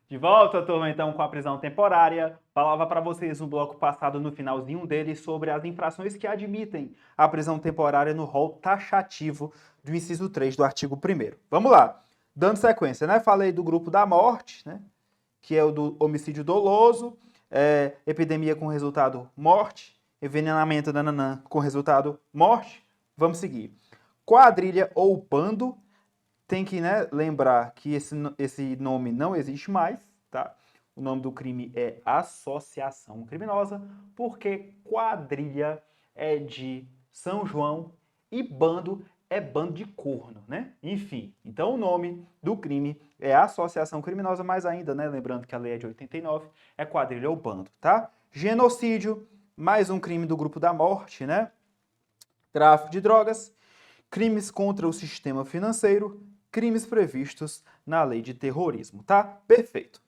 De volta, turma, então, com a prisão temporária. Falava para vocês no bloco passado, no finalzinho dele, sobre as infrações que admitem a prisão temporária no rol taxativo do inciso 3 do artigo 1º. Vamos lá. Dando sequência, né? Falei do grupo da morte, né? Que é o do homicídio doloso, epidemia com resultado morte, envenenamento nananã, com resultado morte. Vamos seguir. Quadrilha ou bando. Tem que, né, lembrar que esse nome não existe mais, tá? O nome do crime é associação criminosa, porque quadrilha é de São João e bando é bando de corno, né? Enfim, então o nome do crime é associação criminosa, mas ainda, né, lembrando que a lei é de 89, é quadrilha ou bando, tá? Genocídio, mais um crime do grupo da morte, né? Tráfico de drogas, crimes contra o sistema financeiro, crimes previstos na lei de terrorismo, tá? Perfeito.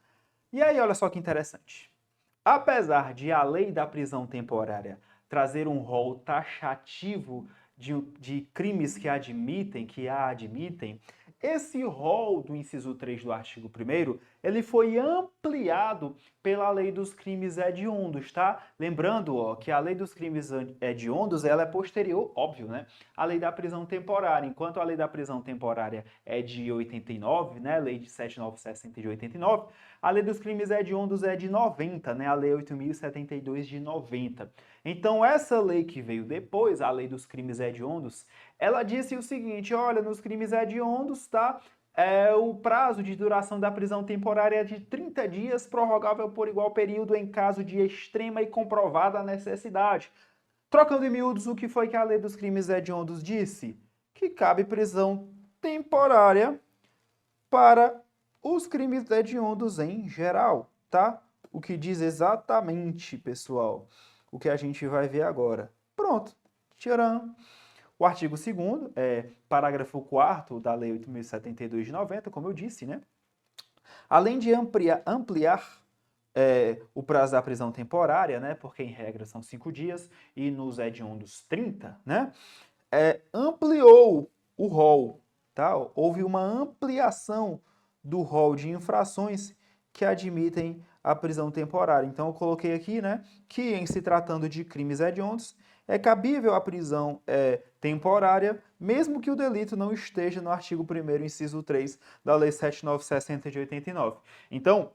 E aí, olha só que interessante. Apesar de a lei da prisão temporária trazer um rol taxativo de crimes que a admitem, esse rol do inciso 3 do artigo 1º, ele foi ampliado pela lei dos crimes hediondos, tá? Lembrando, ó, que a lei dos crimes hediondos, ela é posterior, óbvio, né, à lei da prisão temporária. Enquanto a lei da prisão temporária é de 89, né, lei de 7960 de 89, a lei dos crimes hediondos é de 90, né, a lei 8.072 de 90. Então, essa lei que veio depois, a lei dos crimes hediondos, ela disse o seguinte, olha, nos crimes hediondos, tá? O prazo de duração da prisão temporária é de 30 dias, prorrogável por igual período em caso de extrema e comprovada necessidade. Trocando em miúdos, o que foi que a lei dos crimes hediondos disse? Que cabe prisão temporária para os crimes hediondos em geral, tá? O que diz exatamente, pessoal, o que a gente vai ver agora. Pronto. Tcharam! O artigo 2º, parágrafo 4º da Lei 8.072 de 90, como eu disse, né? Além de ampliar o prazo da prisão temporária, né? Porque em regra são 5 dias e nos hediondos 30, né? Ampliou o rol, tá? Houve uma ampliação do rol de infrações que admitem a prisão temporária. Então eu coloquei aqui, né, que em se tratando de crimes hediondos, é cabível a prisão temporária, mesmo que o delito não esteja no artigo 1º, inciso 3 da Lei 7960 de 89. Então,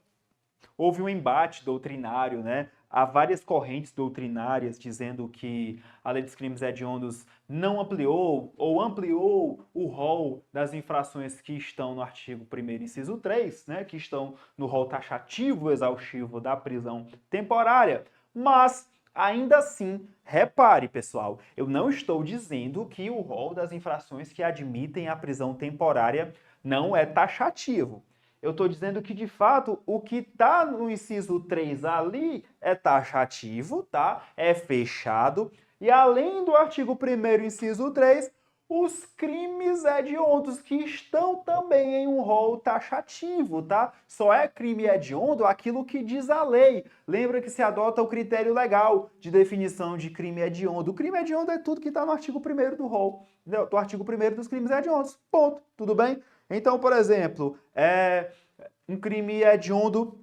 houve um embate doutrinário, né? Há várias correntes doutrinárias dizendo que a lei dos crimes hediondos não ampliou ou ampliou o rol das infrações que estão no artigo 1º, inciso 3, né? Que estão no rol taxativo exaustivo da prisão temporária. Mas, ainda assim, repare, pessoal, eu não estou dizendo que o rol das infrações que admitem a prisão temporária não é taxativo. Eu estou dizendo que, de fato, o que está no inciso 3 ali é taxativo, tá? É fechado. E além do artigo 1º, inciso 3, os crimes hediondos que estão também em um rol taxativo, tá? Só é crime hediondo aquilo que diz a lei. Lembra que se adota o critério legal de definição de crime hediondo. O crime hediondo é tudo que está no artigo 1º do rol, do artigo 1º dos crimes hediondos. Ponto. Tudo bem? Então, por exemplo, um crime hediondo,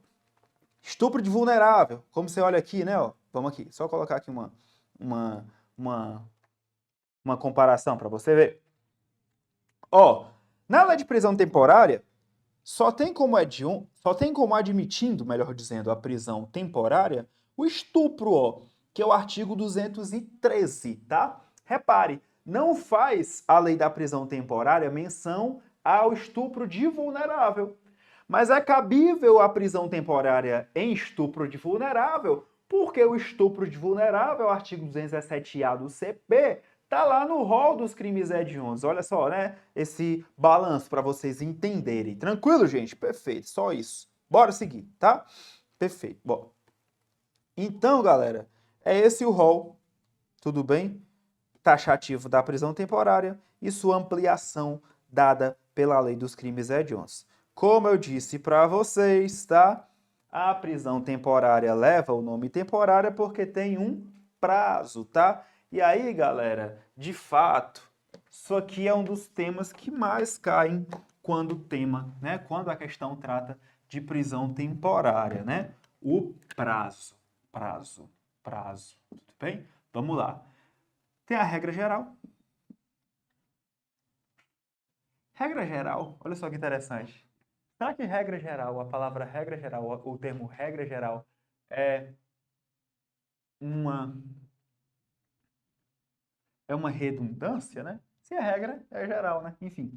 estupro de vulnerável. Como você olha aqui, né? Ó, vamos aqui, só colocar aqui uma, uma comparação para você ver. Ó, na lei de prisão temporária, só tem como admitindo, melhor dizendo, a prisão temporária, o estupro, ó, que é o artigo 213, tá? Repare, não faz a lei da prisão temporária menção ao estupro de vulnerável. Mas é cabível a prisão temporária em estupro de vulnerável, porque o estupro de vulnerável, artigo 217-A do CP, tá lá no rol dos crimes hediondos. Olha só, né? Esse balanço para vocês entenderem. Tranquilo, gente? Perfeito. Só isso. Bora seguir, tá? Perfeito. Bom. Então, galera, é esse o rol, tudo bem? Taxativo da prisão temporária e sua ampliação dada pela lei dos crimes hediondos. Como eu disse para vocês, tá? A prisão temporária leva o nome temporária porque tem um prazo, tá? E aí, galera, de fato, isso aqui é um dos temas que mais caem quando o tema, né? Quando a questão trata de prisão temporária, né? O prazo. Tudo bem? Vamos lá. Tem a regra geral. Regra geral, olha só que interessante. Será que regra geral, a palavra regra geral, o termo regra geral é uma redundância, né? Se é regra, é geral, né? Enfim,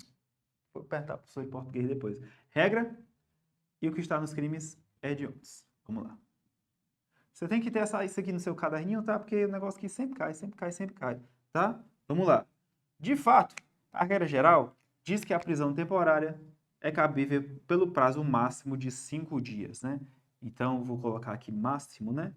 vou perguntar para o professor de português depois. Regra e o que está nos crimes hediondos. Vamos lá. Você tem que ter isso aqui no seu caderninho, tá? Porque o negócio aqui sempre cai, tá? Vamos lá. De fato, a regra geral diz que a prisão temporária é cabível pelo prazo máximo de 5 dias, né? Então, vou colocar aqui máximo, né?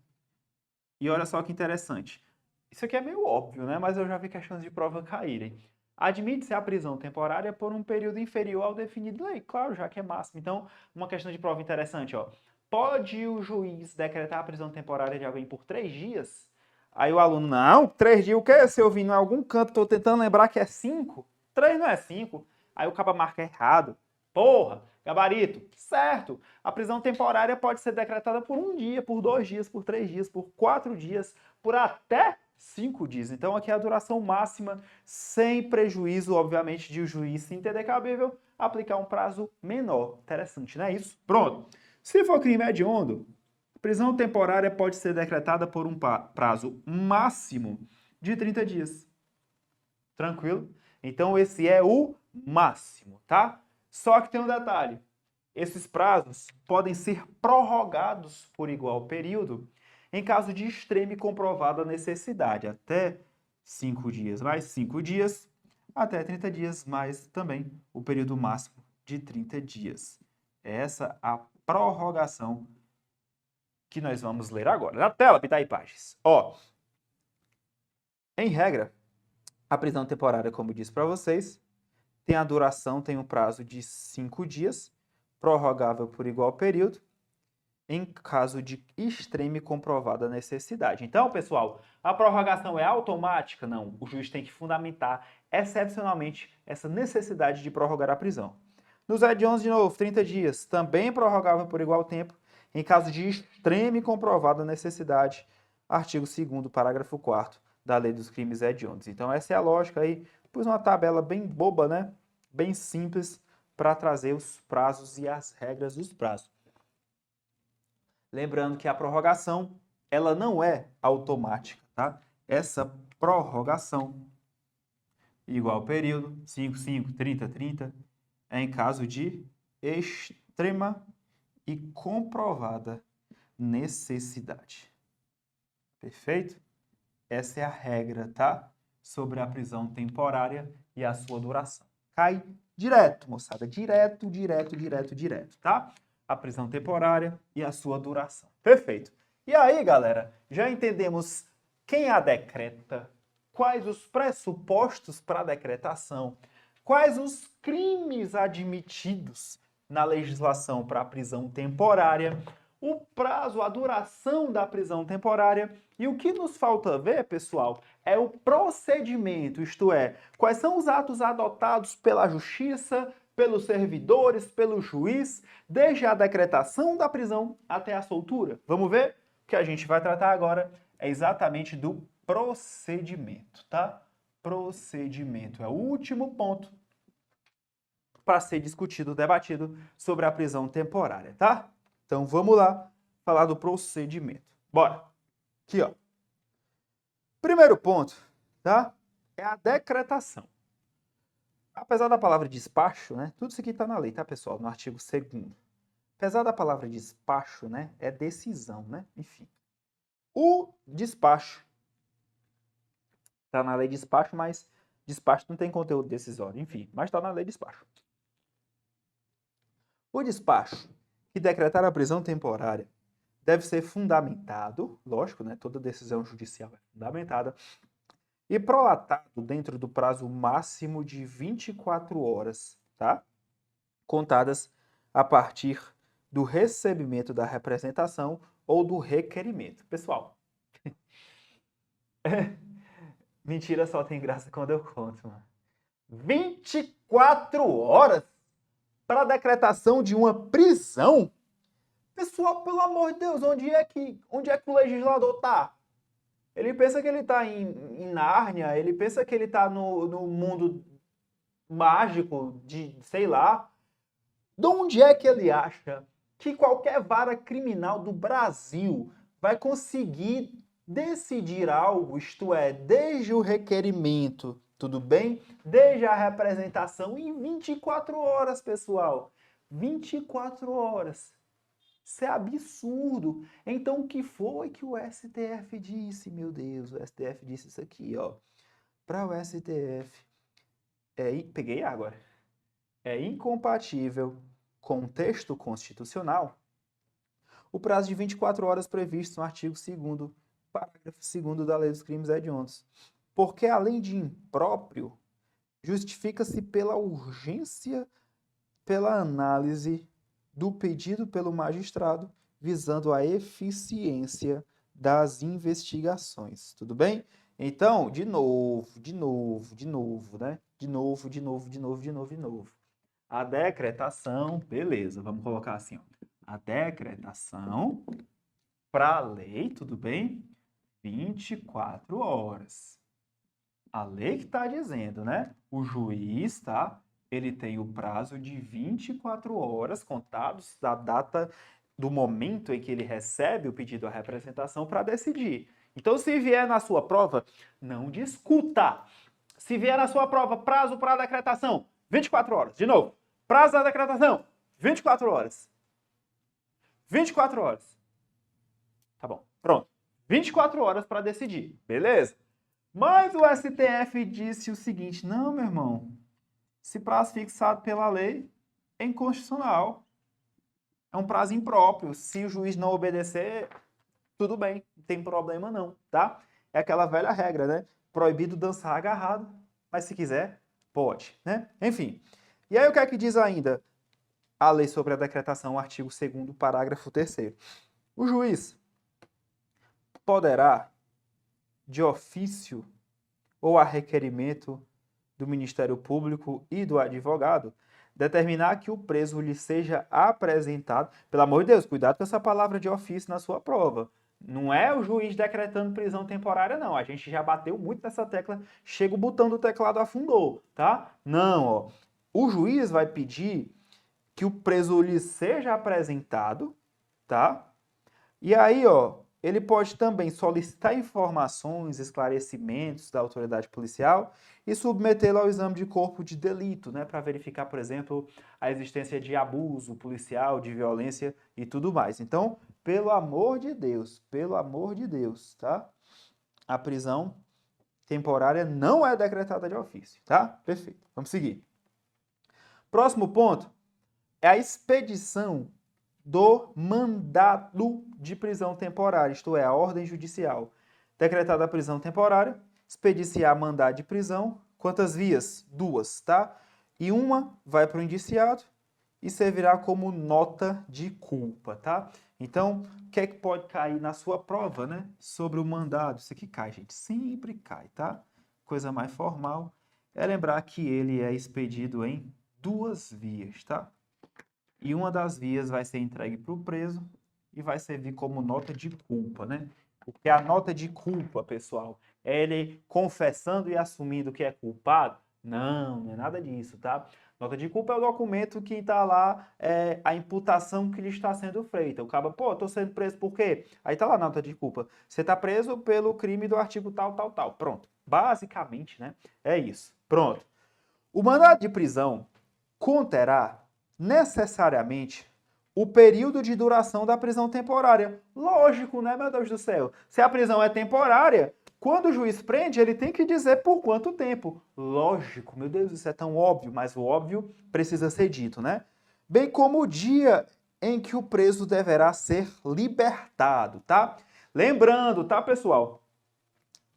E olha só que interessante. Isso aqui é meio óbvio, né? Mas eu já vi questões de prova caírem. Admite-se a prisão temporária por um período inferior ao definido em lei. Claro, já que é máximo. Então, uma questão de prova interessante, ó. Pode o juiz decretar a prisão temporária de alguém por 3 dias? Aí o aluno, não, 3 dias o quê? Se eu vi em algum canto, tô tentando lembrar que é 5. 3 não é 5. Aí o caba marca errado. Porra, gabarito. Certo. A prisão temporária pode ser decretada por 1 dia, por 2 dias, por 3 dias, por 4 dias, por até 5 dias. Então aqui é a duração máxima, sem prejuízo, obviamente, de o juiz, se entender cabível, aplicar um prazo menor. Interessante, não é isso? Pronto. Se for crime hediondo, prisão temporária pode ser decretada por um prazo máximo de 30 dias. Tranquilo? Então esse é o máximo, tá? Só que tem um detalhe. Esses prazos podem ser prorrogados por igual período em caso de extrema e comprovada necessidade, até 5 dias mais 5 dias, até 30 dias mais também o período máximo de 30 dias. Essa a prorrogação que nós vamos ler agora. Na tela, Pitaí Pages. Ó, em regra, a prisão temporária, como eu disse para vocês, tem a duração, tem um prazo de 5 dias, prorrogável por igual período, em caso de extrema e comprovada necessidade. Então, pessoal, a prorrogação é automática? Não. O juiz tem que fundamentar excepcionalmente essa necessidade de prorrogar a prisão. Nos hediondos, de novo, 30 dias, também prorrogável por igual tempo, em caso de extrema e comprovada necessidade. Artigo 2º, parágrafo 4º da Lei dos Crimes Hediondos. Então, essa é a lógica aí. Pus uma tabela bem boba, né? Bem simples, para trazer os prazos e as regras dos prazos. Lembrando que a prorrogação, ela não é automática, tá? Essa prorrogação, igual período, 5, 5, 30, 30, é em caso de extrema e comprovada necessidade. Perfeito? Essa é a regra, tá? Sobre a prisão temporária e a sua duração. Cai direto, moçada. Direto, tá? A prisão temporária e a sua duração. Perfeito. E aí, galera, já entendemos quem a decreta, quais os pressupostos para a decretação, quais os crimes admitidos na legislação para a prisão temporária, o prazo, a duração da prisão temporária. E o que nos falta ver, pessoal, é o procedimento, isto é, quais são os atos adotados pela justiça, pelos servidores, pelo juiz, desde a decretação da prisão até a soltura. Vamos ver? O que a gente vai tratar agora é exatamente do procedimento, tá? Procedimento é o último ponto para ser discutido, debatido sobre a prisão temporária, tá? Então vamos lá falar do procedimento. Bora! Aqui, ó. Primeiro ponto, tá? É a decretação. Apesar da palavra despacho, né? Tudo isso aqui está na lei, tá, pessoal? No artigo 2º. Apesar da palavra despacho, né? É decisão, né? Enfim. O despacho está na lei de despacho, mas despacho não tem conteúdo decisório. Enfim, mas está na lei de despacho. O despacho que decretar a prisão temporária deve ser fundamentado, lógico, né? Toda decisão judicial é fundamentada, e prolatado dentro do prazo máximo de 24 horas, tá? Contadas a partir do recebimento da representação ou do requerimento. Pessoal, mentira só tem graça quando eu conto, mano. 24 horas para a decretação de uma prisão? Pessoal, pelo amor de Deus, onde é que o legislador tá? Ele pensa que ele tá em Nárnia, ele pensa que ele tá no mundo mágico de, sei lá. De onde é que ele acha que qualquer vara criminal do Brasil vai conseguir decidir algo, isto é, desde o requerimento, tudo bem? Desde a representação em 24 horas, pessoal. 24 horas. Isso é absurdo. Então, o que foi que o STF disse? Meu Deus, o STF disse isso aqui, ó. Para o STF, peguei água. É incompatível com o texto constitucional o prazo de 24 horas previsto no artigo 2º, parágrafo 2º da Lei dos Crimes Hediondos, porque, além de impróprio, justifica-se pela urgência, pela análise do pedido pelo magistrado, visando a eficiência das investigações. Tudo bem? Então, de novo, né? De novo. A decretação, beleza, vamos colocar assim, ó. A decretação para a lei, tudo bem? 24 horas. A lei que está dizendo, né? O juiz, tá? Ele tem o prazo de 24 horas contados da data do momento em que ele recebe o pedido à representação para decidir. Então, se vier na sua prova, não discuta. Se vier na sua prova prazo para a decretação, 24 horas. De novo, prazo da decretação, 24 horas. 24 horas. Tá bom, pronto. 24 horas para decidir, beleza? Mas o STF disse o seguinte, não, meu irmão, esse prazo fixado pela lei é inconstitucional. É um prazo impróprio. Se o juiz não obedecer, tudo bem, não tem problema não, tá? É aquela velha regra, né? Proibido dançar agarrado, mas se quiser, pode, né? Enfim. E aí o que é que diz ainda a lei sobre a decretação, o artigo 2º, parágrafo 3º? O juiz poderá, de ofício ou a requerimento do Ministério Público e do advogado, determinar que o preso lhe seja apresentado. Pelo amor de Deus, cuidado com essa palavra de ofício na sua prova. Não é o juiz decretando prisão temporária, não. A gente já bateu muito nessa tecla, chega o botão do teclado afundou, tá? Não, ó. O juiz vai pedir que o preso lhe seja apresentado, tá? E aí, ó, ele pode também solicitar informações, esclarecimentos da autoridade policial e submetê-lo ao exame de corpo de delito, né, para verificar, por exemplo, a existência de abuso policial, de violência e tudo mais. Então, pelo amor de Deus, tá? A prisão temporária não é decretada de ofício, tá? Perfeito. Vamos seguir. Próximo ponto é a expedição do mandado de prisão temporária, isto é, a ordem judicial. Decretada a prisão temporária, expediciar mandado de prisão. Quantas vias? 2, tá? E uma vai para o indiciado e servirá como nota de culpa, tá? Então, o que é que pode cair na sua prova, né? Sobre o mandado. Isso aqui cai, gente. Sempre cai, tá? Coisa mais formal é lembrar que ele é expedido em 2 vias, tá? E uma das vias vai ser entregue para o preso e vai servir como nota de culpa, né? Porque a nota de culpa, pessoal, é ele confessando e assumindo que é culpado? Não, não é nada disso, tá? Nota de culpa é o documento que está lá, a imputação que lhe está sendo feita. O cara, pô, estou sendo preso por quê? Aí está lá a nota de culpa. Você está preso pelo crime do artigo tal, tal, tal. Pronto. Basicamente, né? É isso. Pronto. O mandado de prisão conterá necessariamente o período de duração da prisão temporária. Lógico, né, meu Deus do céu? Se a prisão é temporária, quando o juiz prende, ele tem que dizer por quanto tempo. Lógico, meu Deus, isso é tão óbvio, mas o óbvio precisa ser dito, né? Bem como o dia em que o preso deverá ser libertado, tá? Lembrando, tá, pessoal,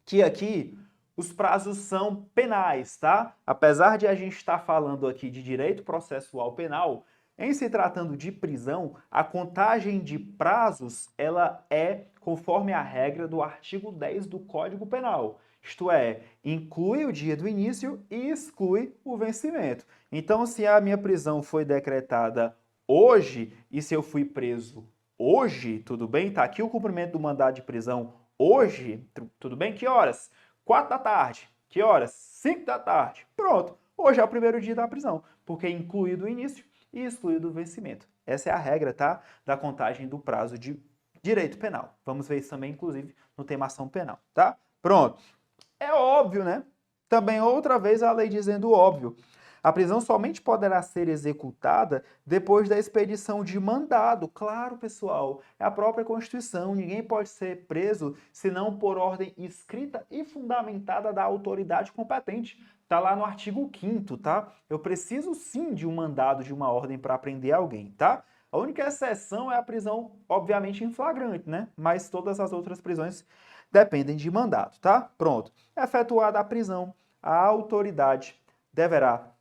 que aqui os prazos são penais, tá? Apesar de a gente estar falando aqui de direito processual penal, em se tratando de prisão, a contagem de prazos, ela é conforme a regra do artigo 10 do Código Penal. Isto é, inclui o dia do início e exclui o vencimento. Então, se a minha prisão foi decretada hoje e se eu fui preso hoje, tudo bem? Tá aqui o cumprimento do mandado de prisão hoje, tudo bem? Que horas? 4 da tarde. Que horas? 5 da tarde. Pronto. Hoje é o primeiro dia da prisão, porque é incluído o início e excluído o vencimento. Essa é a regra, tá? Da contagem do prazo de direito penal. Vamos ver isso também, inclusive, no tema ação penal, tá? Pronto. É óbvio, né? Também outra vez a lei dizendo óbvio. A prisão somente poderá ser executada depois da expedição de mandado. Claro, pessoal, é a própria Constituição. Ninguém pode ser preso senão por ordem escrita e fundamentada da autoridade competente. Está lá no artigo 5º, tá? Eu preciso sim de um mandado, de uma ordem para prender alguém, tá? A única exceção é a prisão, obviamente, em flagrante, né? Mas todas as outras prisões dependem de mandado, tá? Pronto. Efetuada a prisão, a autoridade deverá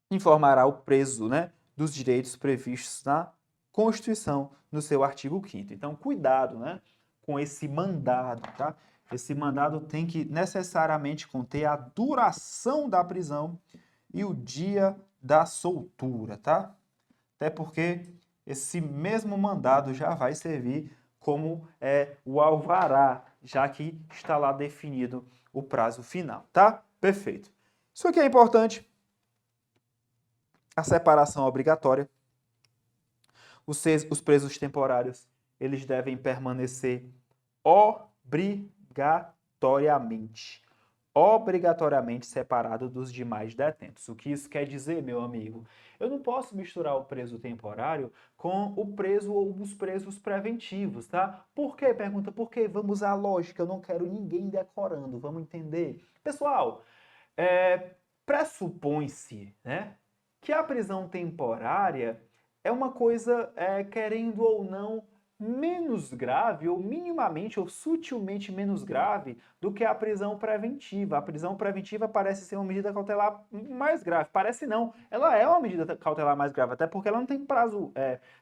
informar o preso, né, dos direitos previstos na Constituição, no seu artigo 5º. Então, cuidado, né, com esse mandado, tá? Esse mandado tem que necessariamente conter a duração da prisão e o dia da soltura, tá? Até porque esse mesmo mandado já vai servir como o alvará, já que está lá definido o prazo final, tá? Perfeito. Isso aqui é importante. A separação obrigatória. Os presos temporários, eles devem permanecer obrigatoriamente separados dos demais detentos. O que isso quer dizer, meu amigo? Eu não posso misturar o preso temporário com o preso ou os presos preventivos, tá? Por quê? Pergunta por quê? Vamos à lógica, eu não quero ninguém decorando, vamos entender. Pessoal, pressupõe-se, né, que a prisão temporária é uma coisa, querendo ou não, menos grave, ou minimamente ou sutilmente menos grave do que a prisão preventiva. A prisão preventiva parece ser uma medida cautelar mais grave. Parece não, ela é uma medida cautelar mais grave, até porque ela não tem prazo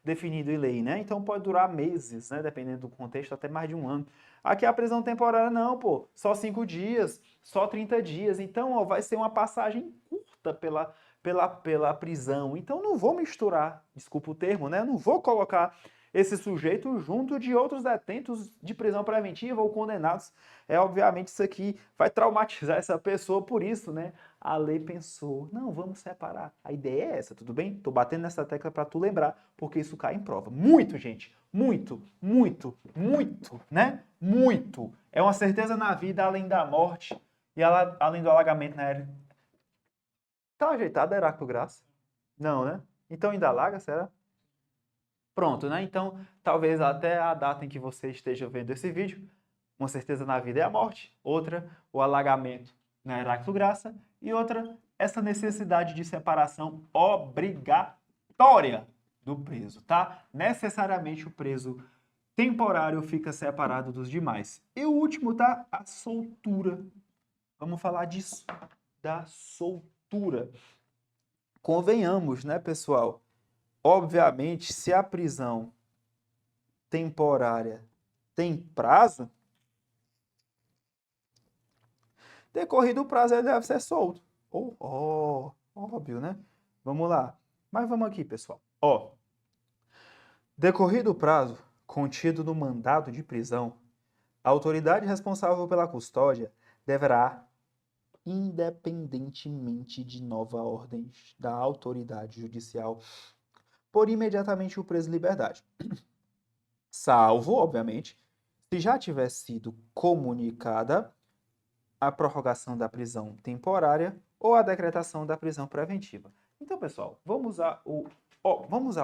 definido em lei, né? Então pode durar meses, né? Dependendo do contexto, até mais de um ano. Aqui a prisão temporária não, pô, só 5 dias, só 30 dias. Então, ó, vai ser uma passagem curta pela prisão. Então, não vou misturar, desculpa o termo, né? Não vou colocar esse sujeito junto de outros detentos de prisão preventiva ou condenados. Obviamente, isso aqui vai traumatizar essa pessoa, por isso, né? A lei pensou, não, vamos separar. A ideia é essa, tudo bem? Tô batendo nessa tecla para tu lembrar, porque isso cai em prova. Muito, gente. Muito, né? Muito. É uma certeza na vida além da morte e além do alagamento na área. Tá ajeitado, Heráclito Graça? Não, né? Então ainda alaga, será? Pronto, né? Então, talvez até a data em que você esteja vendo esse vídeo, uma certeza na vida é a morte, outra, o alagamento na Heráclito Graça, e outra, essa necessidade de separação obrigatória do preso, tá? Necessariamente o preso temporário fica separado dos demais. E o último, tá? A soltura. Vamos falar disso, da soltura. Convenhamos, né, pessoal? Obviamente, se a prisão temporária tem prazo, decorrido o prazo, ele deve ser solto. Óbvio, né? Vamos lá. Mas vamos aqui, pessoal. Decorrido o prazo contido no mandado de prisão, a autoridade responsável pela custódia deverá, independentemente de nova ordem da autoridade judicial, pôr imediatamente o preso em liberdade. Salvo, obviamente, se já tiver sido comunicada a prorrogação da prisão temporária ou a decretação da prisão preventiva. Então, pessoal, vamos usar o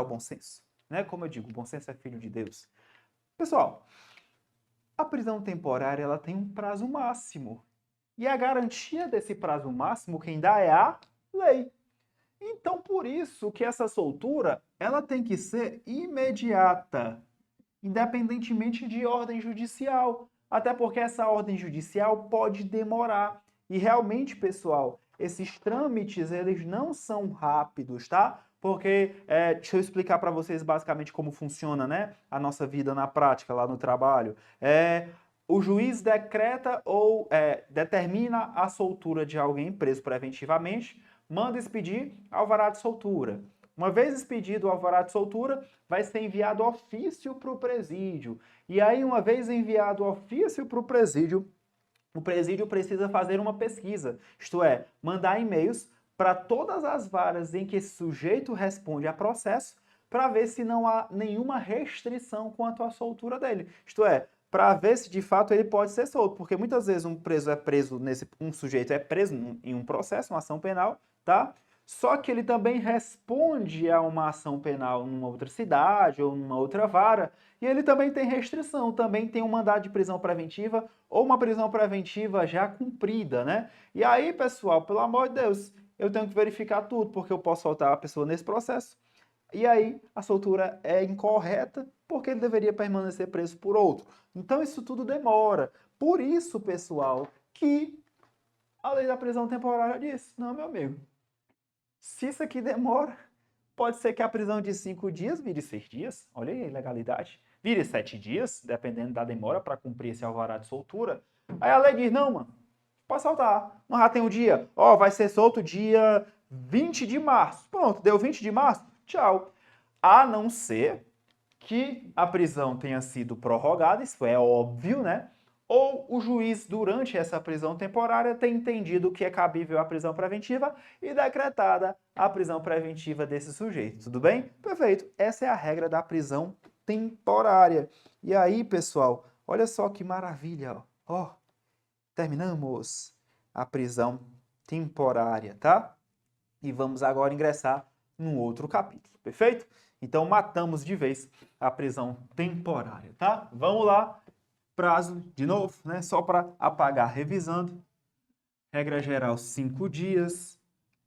bom senso, né? Como eu digo, o bom senso é filho de Deus. Pessoal, a prisão temporária ela tem um prazo máximo. E a garantia desse prazo máximo quem dá é a lei. Então, por isso que essa soltura ela tem que ser imediata, independentemente de ordem judicial. Até porque essa ordem judicial pode demorar. E realmente, pessoal, esses trâmites, eles não são rápidos, tá? Porque, deixa eu explicar para vocês basicamente como funciona, né? A nossa vida na prática, lá no trabalho. O juiz decreta ou determina a soltura de alguém preso preventivamente, manda expedir alvará de soltura. Uma vez expedido o alvará de soltura, vai ser enviado ofício para o presídio. E aí, uma vez enviado o ofício para o presídio precisa fazer uma pesquisa, isto é, mandar e-mails para todas as varas em que esse sujeito responde a processo, para ver se não há nenhuma restrição quanto à soltura dele. Isto é, para ver se de fato ele pode ser solto, porque muitas vezes um sujeito é preso em um processo, uma ação penal, tá? Só que ele também responde a uma ação penal numa outra cidade ou numa outra vara, e ele também tem restrição, também tem um mandado de prisão preventiva ou uma prisão preventiva já cumprida, né? E aí, pessoal, pelo amor de Deus, eu tenho que verificar tudo, porque eu posso soltar a pessoa nesse processo. E aí, a soltura é incorreta, porque ele deveria permanecer preso por outro. Então, isso tudo demora. Por isso, pessoal, que a lei da prisão temporária diz, não, meu amigo, se isso aqui demora, pode ser que a prisão de 5 dias vire 6 dias. Olha aí a ilegalidade. Vire 7 dias, dependendo da demora para cumprir esse alvará de soltura. Aí a lei diz, não, mano, pode soltar. Mas já tem um dia. Ó, vai ser solto dia 20 de março. Pronto, deu 20 de março? Tchau. A não ser que a prisão tenha sido prorrogada, isso é óbvio, né? Ou o juiz, durante essa prisão temporária, tem entendido que é cabível a prisão preventiva e decretada a prisão preventiva desse sujeito. Tudo bem? Perfeito. Essa é a regra da prisão temporária. E aí, pessoal, olha só que maravilha. Ó, terminamos a prisão temporária, tá? E vamos agora ingressar num outro capítulo, perfeito? Então, matamos de vez a prisão temporária, tá? Vamos lá. Prazo, de novo, né? Só para apagar, revisando. Regra geral, 5 dias.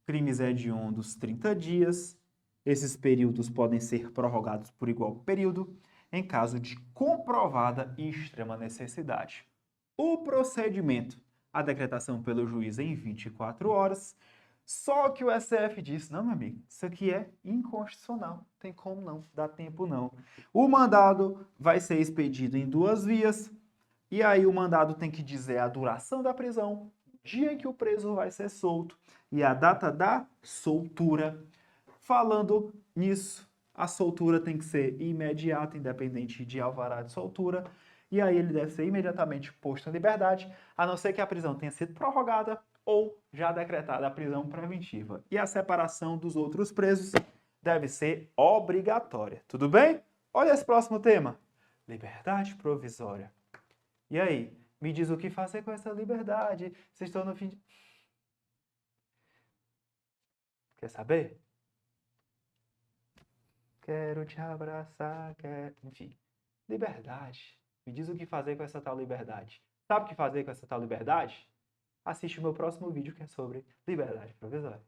Crimes hediondos, 30 dias. Esses períodos podem ser prorrogados por igual período, em caso de comprovada e extrema necessidade. O procedimento, a decretação pelo juiz em 24 horas. Só que o STF disse, não, meu amigo, isso aqui é inconstitucional, não tem como não, dá tempo não. O mandado vai ser expedido em 2 vias, e aí o mandado tem que dizer a duração da prisão, o dia em que o preso vai ser solto e a data da soltura. Falando nisso, a soltura tem que ser imediata, independente de alvará de soltura, e aí ele deve ser imediatamente posto em liberdade, a não ser que a prisão tenha sido prorrogada ou já decretada a prisão preventiva. E a separação dos outros presos deve ser obrigatória. Tudo bem? Olha esse próximo tema. Liberdade provisória. E aí? Me diz o que fazer com essa liberdade. Vocês estão no fim de... Quer saber? Quero te abraçar, quero... Enfim, liberdade. Me diz o que fazer com essa tal liberdade. Sabe o que fazer com essa tal liberdade? Assiste o meu próximo vídeo que é sobre liberdade provisória.